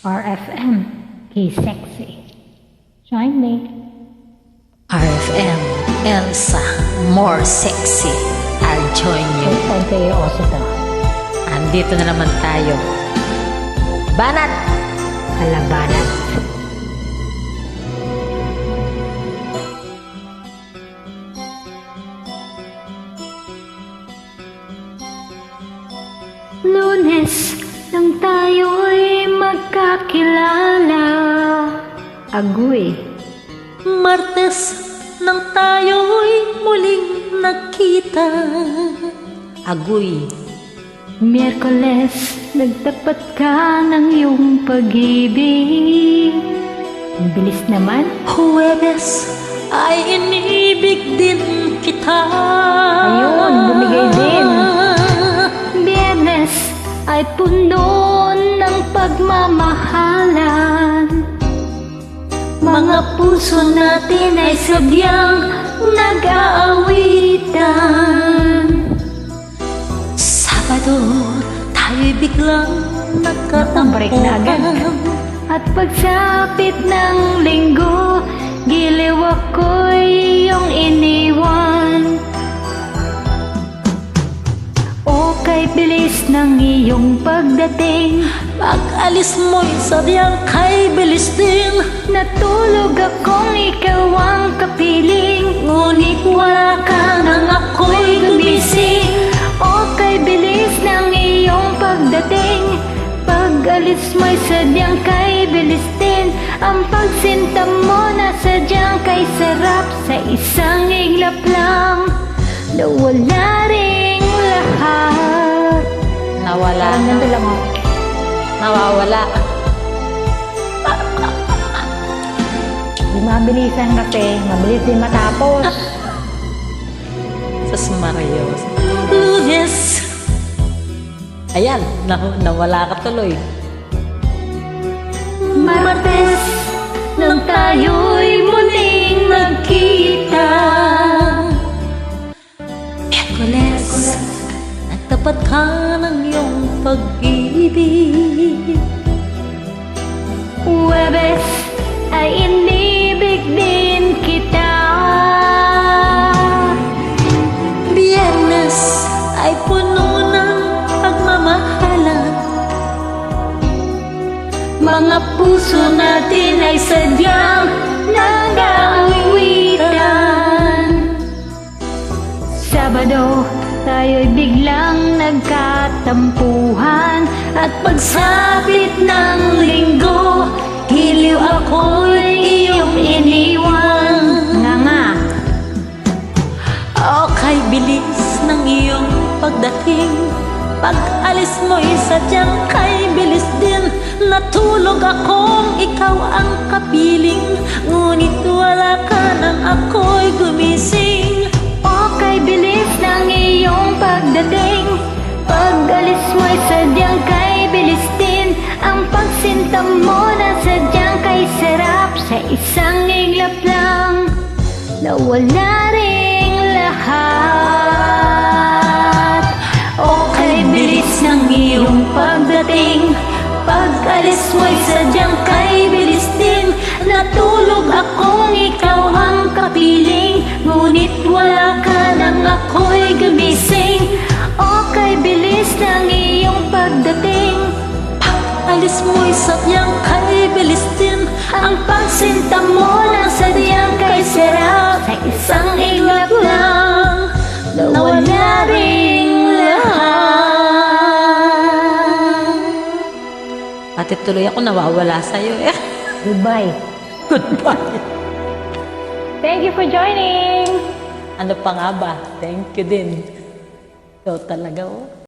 RFM, he's sexy. Join me. RFM, Elsa, more sexy. I'll join you. Seryoso to. Andito na naman tayo. Banat! Kalabanat. Lunes nang tayo'y magkakilala. Agoy. Martes, nang tayo'y muling nagkita. Agoy. Miyerkules, nagtapat ka ng iyong pag-ibig. Ang bilis naman. Huwebes, ay inibig din kita. Ayun, bumigay din. Biyernes ay puno ng pagmamahalan. Mga puso natin ay sadyang nag-aawitan. Sabado, tayo'y biglang Break na agad. At pagsapit ng linggo, giliw ako'y iyong iniwan. O kay bilis ng iyong pagdating, pag-alis mo'y sadyang kay bilis din. natulog akong ikaw ang kapiling. Ngunit wala ka nang ako'y gumising. O kay bilis ng iyong pagdating, pag-alis mo'y sadyang kay bilis din. Ang pagsinta mo na sadyang kay sarap, sa isang iglap lang nawala ring lahat. Nawala. Parang ganito lang ako. Nawawala. Di mabilisan kasi, mabilis din matapos. Sa Marios. Lunes. Ayan, nawala ka tuloy. Martes, nang tayo'y muling nagkita. Miyerkules, nagtapat ka ng iyong pag-ibig. Huwebes, ay inibig din kita. Biyernes, ay puno ng pagmamahalan. Mga puso natin ay sadyang nag-aawitan. Sabado, tayo'y biglang nagkatampuhan. At pagsapit ng linggo, giliw ako'y iyong iniwan. Nga. O kay bilis ng iyong pagdating, pag-alis mo'y sadyang kay bilis din. Natulog akong ikaw ang kapiling, ngunit wala ka nang ako'y gumising. O kay bilis ng iyong pagdating, pag-alis mo'y sadyang kay bilis din. Ang pagsinta mo na sadyang kay sarap, sa isang iglap lang nawala ring lahat. O kay bilis ng iyong pagdating, pag-alis mo'y sadyang kay bilis din. Natulog akong ikaw ang kapiling, ngunit wala ka nang ako'y gumising. O kay bilis ng iyong pagdating, Pag-alis mo'y sadyang kay bilis din. ang pagsinta mo na sadyang kay sarap, sa isang iglap lang nawala ring lahat. Pati tuloy ako nawawala sa'yo eh. Goodbye. Goodbye. Thank you for joining. Ano pa nga ba? Thank you din. Ikaw talaga oh.